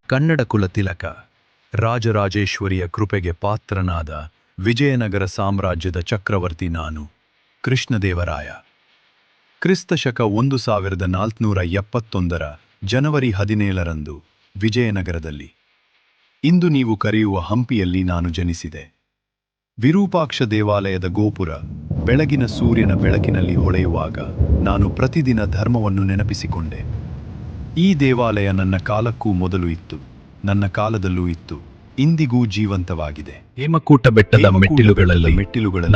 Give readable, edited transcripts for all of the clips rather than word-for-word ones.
ಕನ್ನಡ ಕುಲತಿಲಕ ರಾಜರಾಜೇಶ್ವರಿಯ ಕೃಪೆಗೆ ಪಾತ್ರನಾದ ವಿಜಯನಗರ ಸಾಮ್ರಾಜ್ಯದ ಚಕ್ರವರ್ತಿ ನಾನು ಕೃಷ್ಣದೇವರಾಯ. ಕ್ರಿಸ್ತಶಕ 1471 ಜನವರಿ 17ರಂದು ವಿಜಯನಗರದಲ್ಲಿ, ಇಂದು ನೀವು ಕರೆಯುವ ಹಂಪಿಯಲ್ಲಿ ನಾನು ಜನಿಸಿದೆ. ವಿರೂಪಾಕ್ಷ ದೇವಾಲಯದ ಗೋಪುರ ಬೆಳಗಿನ ಸೂರ್ಯನ ಬೆಳಕಿನಲ್ಲಿ ಹೊಳೆಯುವಾಗ ನಾನು ಪ್ರತಿದಿನ ಧರ್ಮವನ್ನು ನೆನಪಿಸಿಕೊಂಡೆ. ಈ ದೇವಾಲಯ ನನ್ನ ಕಾಲಕ್ಕೂ ಮೊದಲು ಇತ್ತು, ನನ್ನ ಕಾಲದಲ್ಲೂ ಇತ್ತು, ಇಂದಿಗೂ ಜೀವಂತವಾಗಿದೆ. ಹೇಮಕೂಟ ಬೆಟ್ಟದ ಮೆಟ್ಟಿಲುಗಳಲ್ಲಿ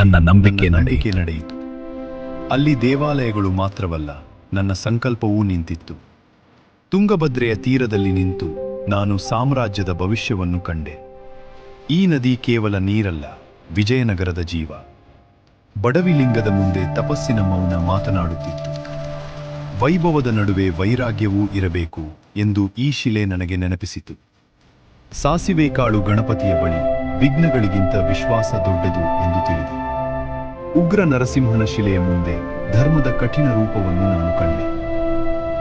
ನನ್ನ ನಂಬಿಕೆ ನಡೆಯಿತು. ಅಲ್ಲಿ ದೇವಾಲಯಗಳು ಮಾತ್ರವಲ್ಲ, ನನ್ನ ಸಂಕಲ್ಪವೂ ನಿಂತಿತ್ತು. ತುಂಗಭದ್ರೆಯ ತೀರದಲ್ಲಿ ನಿಂತು ನಾನು ಸಾಮ್ರಾಜ್ಯದ ಭವಿಷ್ಯವನ್ನು ಕಂಡೆ. ಈ ನದಿ ಕೇವಲ ನೀರಲ್ಲ, ವಿಜಯನಗರದ ಜೀವ. ಬಡವಿಲಿಂಗದ ಮುಂದೆ ತಪಸ್ಸಿನ ಮೌನ ಮಾತನಾಡುತ್ತಿತ್ತು. ವೈಭವದ ನಡುವೆ ವೈರಾಗ್ಯವೂ ಇರಬೇಕು ಎಂದು ಈ ಶಿಲೆ ನನಗೆ ನೆನಪಿಸಿತು. ಸಾಸಿವೆ ಕಾಳು ಗಣಪತಿಯ ಬಳಿ ವಿಘ್ನಗಳಿಗಿಂತ ವಿಶ್ವಾಸ ದೊಡ್ಡದು ಎಂದು ತಿಳಿದು, ಉಗ್ರ ನರಸಿಂಹನ ಶಿಲೆಯ ಮುಂದೆ ಧರ್ಮದ ಕಠಿಣ ರೂಪವನ್ನು ನಾನು ಕಂಡೆ.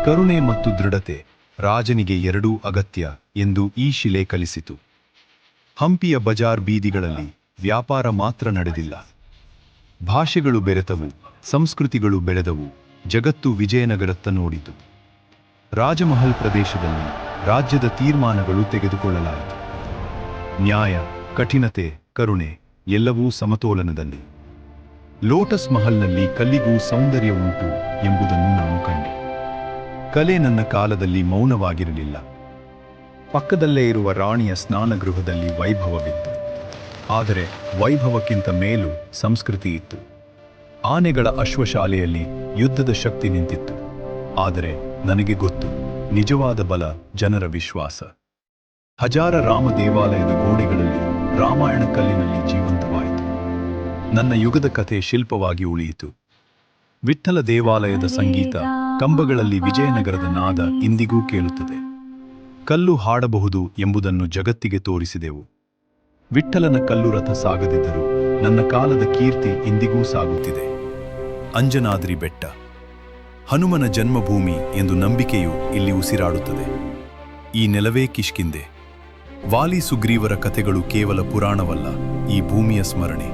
ಕರುಣೆ ಮತ್ತು ದೃಢತೆ ರಾಜನಿಗೆ ಎರಡೂ ಅಗತ್ಯ ಎಂದು ಈ ಶಿಲೆ ಕಲಿಸಿತು. ಹಂಪಿಯ ಬಜಾರ್ ಬೀದಿಗಳಲ್ಲಿ ವ್ಯಾಪಾರ ಮಾತ್ರ ನಡೆದಿಲ್ಲ, ಭಾಷೆಗಳು ಬೆರೆತವು, ಸಂಸ್ಕೃತಿಗಳು ಬೆಳೆದವು. ಜಗತ್ತು ವಿಜಯನಗರತ್ತ ನೋಡಿತು. ರಾಜಮಹಲ್ ಪ್ರದೇಶದಲ್ಲಿ ರಾಜ್ಯದ ತೀರ್ಮಾನಗಳು ತೆಗೆದುಕೊಳ್ಳಲಾಯಿತು. ನ್ಯಾಯ, ಕಠಿಣತೆ, ಕರುಣೆ ಎಲ್ಲವೂ ಸಮತೋಲನದಲ್ಲಿ. ಲೋಟಸ್ ಮಹಲ್ನಲ್ಲಿ ಕಲ್ಲಿಗೂ ಸೌಂದರ್ಯ ಉಂಟು ಎಂಬುದನ್ನು ನಾನು ಕಂಡೆ. ಕಲೆ ನನ್ನ ಕಾಲದಲ್ಲಿ ಮೌನವಾಗಿರಲಿಲ್ಲ. ಪಕ್ಕದಲ್ಲೇ ಇರುವ ರಾಣಿಯ ಸ್ನಾನಗೃಹದಲ್ಲಿ ವೈಭವವಿತ್ತು, ಆದರೆ ವೈಭವಕ್ಕಿಂತ ಮೇಲೂ ಸಂಸ್ಕೃತಿ ಇತ್ತು. ಆನೆಗಳ ಅಶ್ವಶಾಲೆಯಲ್ಲಿ ಯುದ್ಧದ ಶಕ್ತಿ ನಿಂತಿತ್ತು, ಆದರೆ ನನಗೆ ಗೊತ್ತು, ನಿಜವಾದ ಬಲ ಜನರ ವಿಶ್ವಾಸ. ಹಜಾರ ರಾಮ ದೇವಾಲಯದ ಗೋಡೆಗಳಲ್ಲಿ ರಾಮಾಯಣ ಕಲ್ಲಿನಲ್ಲಿ ಜೀವಂತವಾಯಿತು. ನನ್ನ ಯುಗದ ಕಥೆ ಶಿಲ್ಪವಾಗಿ ಉಳಿಯಿತು. ವಿಠ್ಠಲ ದೇವಾಲಯದ ಸಂಗೀತ ಕಂಬಗಳಲ್ಲಿ ವಿಜಯನಗರದ ನಾದ ಇಂದಿಗೂ ಕೇಳುತ್ತದೆ. ಕಲ್ಲು ಹಾಡಬಹುದು ಎಂಬುದನ್ನು ಜಗತ್ತಿಗೆ ತೋರಿಸಿದೆವು. ವಿಠ್ಠಲನ ಕಲ್ಲು ರಥ ಸಾಗದಿದ್ದರೂ ನನ್ನ ಕಾಲದ ಕೀರ್ತಿ ಇಂದಿಗೂ ಸಾಗುತ್ತಿದೆ. ಅಂಜನಾದ್ರಿ ಬೆಟ್ಟ, ಹನುಮನ ಜನ್ಮಭೂಮಿ ಎಂದು ನಂಬಿಕೆಯು ಇಲ್ಲಿ ಉಸಿರಾಡುತ್ತದೆ. ಈ ನೆಲವೇ ಕಿಷ್ಕಿಂದೆ. ವಾಲಿ ಸುಗ್ರೀವರ ಕಥೆಗಳು ಕೇವಲ ಪುರಾಣವಲ್ಲ, ಈ ಭೂಮಿಯ ಸ್ಮರಣೆ.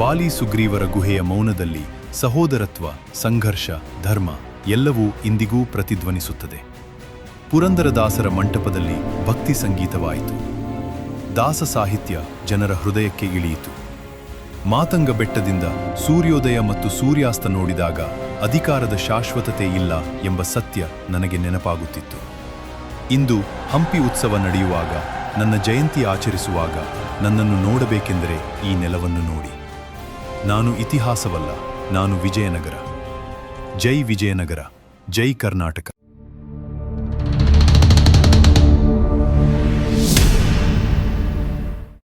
ವಾಲಿ ಸುಗ್ರೀವರ ಗುಹೆಯ ಮೌನದಲ್ಲಿ ಸಹೋದರತ್ವ, ಸಂಘರ್ಷ, ಧರ್ಮ ಎಲ್ಲವೂ ಇಂದಿಗೂ ಪ್ರತಿಧ್ವನಿಸುತ್ತದೆ. ಪುರಂದರದಾಸರ ಮಂಟಪದಲ್ಲಿ ಭಕ್ತಿ ಸಂಗೀತವಾಯಿತು. ದಾಸ ಸಾಹಿತ್ಯ ಜನರ ಹೃದಯಕ್ಕೆ ಇಳಿಯಿತು. ಮಾತಂಗ ಬೆಟ್ಟದಿಂದ ಸೂರ್ಯೋದಯ ಮತ್ತು ಸೂರ್ಯಾಸ್ತ ನೋಡಿದಾಗ ಅಧಿಕಾರದ ಶಾಶ್ವತತೆ ಇಲ್ಲ ಎಂಬ ಸತ್ಯ ನನಗೆ ನೆನಪಾಗುತ್ತಿತ್ತು. ಇಂದು ಹಂಪಿ ಉತ್ಸವ ನಡೆಯುವಾಗ, ನನ್ನ ಜಯಂತಿ ಆಚರಿಸುವಾಗ ನನ್ನನ್ನು ನೋಡಬೇಕೆಂದರೆ ಈ ನೆಲವನ್ನು ನೋಡಿ. ನಾನು ಇತಿಹಾಸವಲ್ಲ, ನಾನು ವಿಜಯನಗರ. ಜೈ ವಿಜಯನಗರ, ಜೈ ಕರ್ನಾಟಕ.